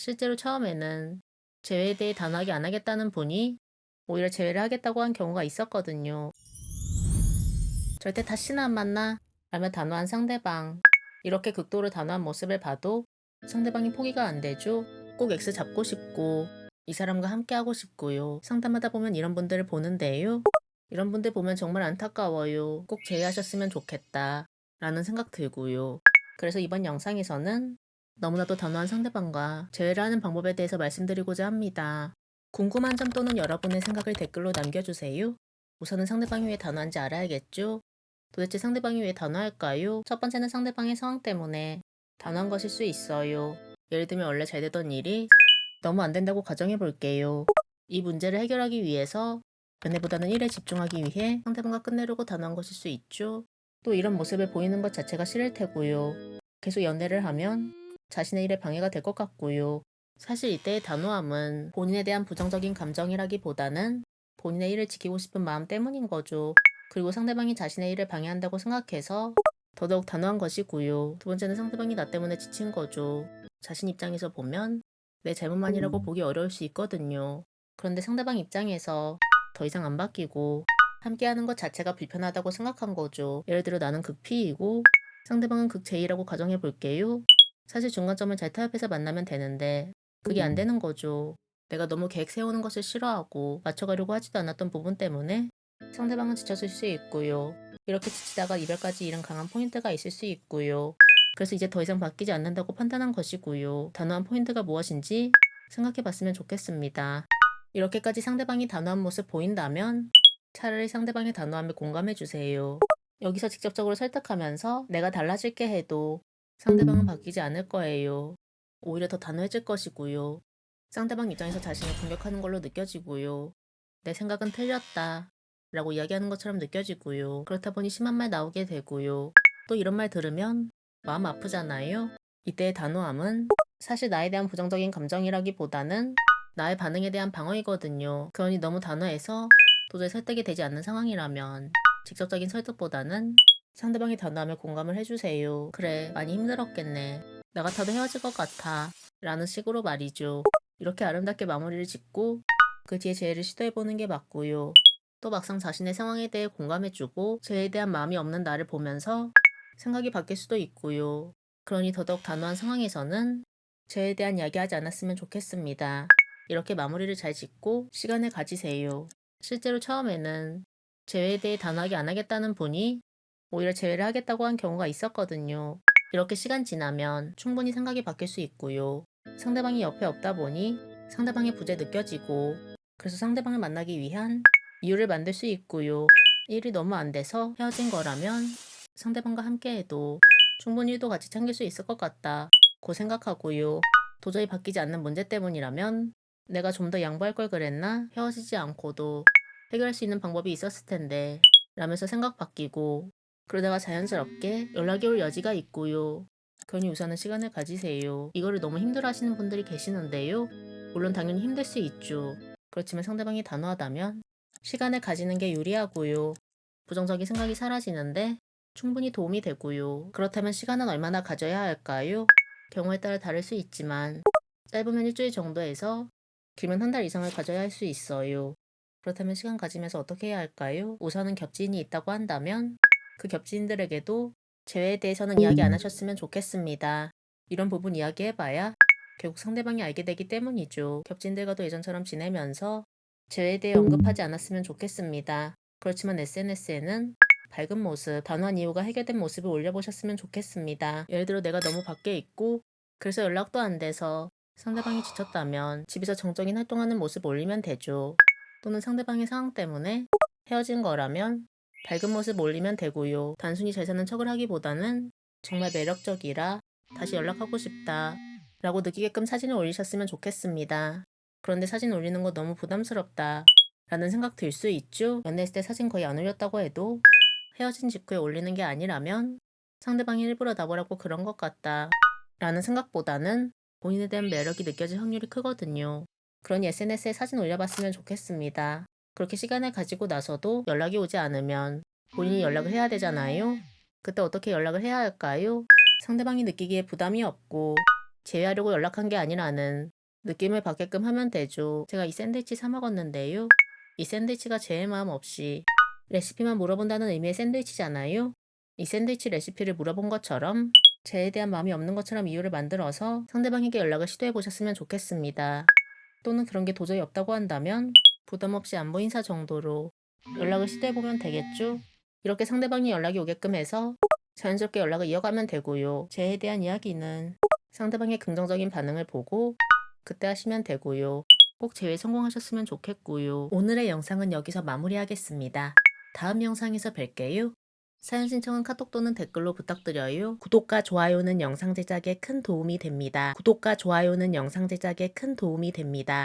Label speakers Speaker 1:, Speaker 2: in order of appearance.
Speaker 1: 실제로 처음에는 재회에 대해 단호하게 안 하겠다는 분이 오히려 재회를 하겠다고 한 경우가 있었거든요. 절대 다시는 안 만나 라며 단호한 상대방. 이렇게 극도로 단호한 모습을 봐도 상대방이 포기가 안 되죠. 꼭 X 잡고 싶고 이 사람과 함께 하고 싶고요. 상담하다 보면 이런 분들을 보는데요. 이런 분들 보면 정말 안타까워요. 꼭 제외하셨으면 좋겠다 라는 생각 들고요. 그래서 이번 영상에서는 너무나도 단호한 상대방과 제외를 하는 방법에 대해서 말씀드리고자 합니다. 궁금한 점 또는 여러분의 생각을 댓글로 남겨주세요. 우선은 상대방이 왜 단호한지 알아야겠죠? 도대체 상대방이 왜 단호할까요? 첫 번째는 상대방의 상황 때문에 단호한 것일 수 있어요. 예를 들면 원래 잘 되던 일이 너무 안 된다고 가정해 볼게요. 이 문제를 해결하기 위해서 연애보다는 일에 집중하기 위해 상대방과 끝내려고 단호한 것일 수 있죠. 또 이런 모습을 보이는 것 자체가 싫을 테고요. 계속 연애를 하면 자신의 일에 방해가 될 것 같고요. 사실 이때의 단호함은 본인에 대한 부정적인 감정이라기보다는 본인의 일을 지키고 싶은 마음 때문인 거죠. 그리고 상대방이 자신의 일을 방해한다고 생각해서 더더욱 단호한 것이고요. 두 번째는 상대방이 나 때문에 지친 거죠. 자신 입장에서 보면 내 잘못만이라고 보기 어려울 수 있거든요. 그런데 상대방 입장에서 더 이상 안 바뀌고 함께하는 것 자체가 불편하다고 생각한 거죠. 예를 들어 나는 극P이고 상대방은 극J라고 가정해 볼게요. 사실 중간점을 잘 타협해서 만나면 되는데 그게 안 되는 거죠. 내가 너무 계획 세우는 것을 싫어하고 맞춰가려고 하지도 않았던 부분 때문에 상대방은 지쳤을 수 있고요. 이렇게 지치다가 이별까지 이른 강한 포인트가 있을 수 있고요. 그래서 이제 더 이상 바뀌지 않는다고 판단한 것이고요. 단호한 포인트가 무엇인지 생각해 봤으면 좋겠습니다. 이렇게까지 상대방이 단호한 모습 보인다면 차라리 상대방의 단호함에 공감해 주세요. 여기서 직접적으로 설득하면서 내가 달라질게 해도 상대방은 바뀌지 않을 거예요. 오히려 더 단호해질 것이고요. 상대방 입장에서 자신을 공격하는 걸로 느껴지고요. 내 생각은 틀렸다 라고 이야기하는 것처럼 느껴지고요. 그렇다 보니 심한 말 나오게 되고요. 또 이런 말 들으면 마음 아프잖아요. 이때의 단호함은 사실 나에 대한 부정적인 감정이라기보다는 나의 반응에 대한 방어이거든요. 그러니 너무 단호해서 도저히 설득이 되지 않는 상황이라면 직접적인 설득보다는 상대방이 단호함에 공감을 해주세요. 그래, 많이 힘들었겠네. 나 같아도 헤어질 것 같아. 라는 식으로 말이죠. 이렇게 아름답게 마무리를 짓고 그 뒤에 재회를 시도해보는 게 맞고요. 또 막상 자신의 상황에 대해 공감해주고 재회에 대한 마음이 없는 나를 보면서 생각이 바뀔 수도 있고요. 그러니 더더욱 단호한 상황에서는 재회에 대한 이야기하지 않았으면 좋겠습니다. 이렇게 마무리를 잘 짓고 시간을 가지세요. 실제로 처음에는 재회에 대해 단호하게 안 하겠다는 분이 오히려 재회를 하겠다고 한 경우가 있었거든요. 이렇게 시간 지나면 충분히 생각이 바뀔 수 있고요. 상대방이 옆에 없다 보니 상대방의 부재 느껴지고 그래서 상대방을 만나기 위한 이유를 만들 수 있고요. 일이 너무 안 돼서 헤어진 거라면 상대방과 함께해도 충분히 일도 같이 챙길 수 있을 것 같다고 생각하고요. 도저히 바뀌지 않는 문제 때문이라면 내가 좀 더 양보할 걸 그랬나? 헤어지지 않고도 해결할 수 있는 방법이 있었을 텐데 라면서 생각 바뀌고 그러다가 자연스럽게 연락이 올 여지가 있고요. 그러니 우선은 시간을 가지세요. 이거를 너무 힘들어 하시는 분들이 계시는데요. 물론 당연히 힘들 수 있죠. 그렇지만 상대방이 단호하다면 시간을 가지는 게 유리하고요. 부정적인 생각이 사라지는데 충분히 도움이 되고요. 그렇다면 시간은 얼마나 가져야 할까요? 경우에 따라 다를 수 있지만 짧으면 일주일 정도에서 길면 한 달 이상을 가져야 할 수 있어요. 그렇다면 시간 가지면서 어떻게 해야 할까요? 우선은 겹지인이 있다고 한다면 그 겹지인들에게도 재회에 대해서는 이야기 안 하셨으면 좋겠습니다. 이런 부분 이야기해봐야 결국 상대방이 알게 되기 때문이죠. 겹지인들과도 예전처럼 지내면서 재회에 대해 언급하지 않았으면 좋겠습니다. 그렇지만 SNS에는 밝은 모습, 단호한 이유가 해결된 모습을 올려보셨으면 좋겠습니다. 예를 들어 내가 너무 밖에 있고 그래서 연락도 안 돼서 상대방이 지쳤다면 집에서 정적인 활동하는 모습 올리면 되죠. 또는 상대방의 상황 때문에 헤어진 거라면 밝은 모습 올리면 되고요. 단순히 잘 사는 척을 하기보다는 정말 매력적이라 다시 연락하고 싶다 라고 느끼게끔 사진을 올리셨으면 좋겠습니다. 그런데 사진 올리는 거 너무 부담스럽다 라는 생각 들 수 있죠? 연애했을 때 사진 거의 안 올렸다고 해도 헤어진 직후에 올리는 게 아니라면 상대방이 일부러 나보라고 그런 것 같다 라는 생각보다는 본인에 대한 매력이 느껴질 확률이 크거든요. 그러니 SNS에 사진 올려봤으면 좋겠습니다. 그렇게 시간을 가지고 나서도 연락이 오지 않으면 본인이 연락을 해야 되잖아요. 그때 어떻게 연락을 해야 할까요? 상대방이 느끼기에 부담이 없고 제외하려고 연락한 게 아니라는 느낌을 받게끔 하면 되죠. 제가 이 샌드위치 사 먹었는데요. 이 샌드위치가 제 마음 없이 레시피만 물어본다는 의미의 샌드위치잖아요. 이 샌드위치 레시피를 물어본 것처럼 제에 대한 마음이 없는 것처럼 이유를 만들어서 상대방에게 연락을 시도해 보셨으면 좋겠습니다. 또는 그런 게 도저히 없다고 한다면 부담 없이 안부 인사 정도로 연락을 시도해 보면 되겠죠? 이렇게 상대방이 연락이 오게끔 해서 자연스럽게 연락을 이어가면 되고요. 제에 대한 이야기는 상대방의 긍정적인 반응을 보고 그때 하시면 되고요. 꼭 제외 성공하셨으면 좋겠고요. 오늘의 영상은 여기서 마무리하겠습니다. 다음 영상에서 뵐게요. 사연 신청은 카톡 또는 댓글로 부탁드려요. 구독과 좋아요는 영상 제작에 큰 도움이 됩니다. 구독과 좋아요는 영상 제작에 큰 도움이 됩니다.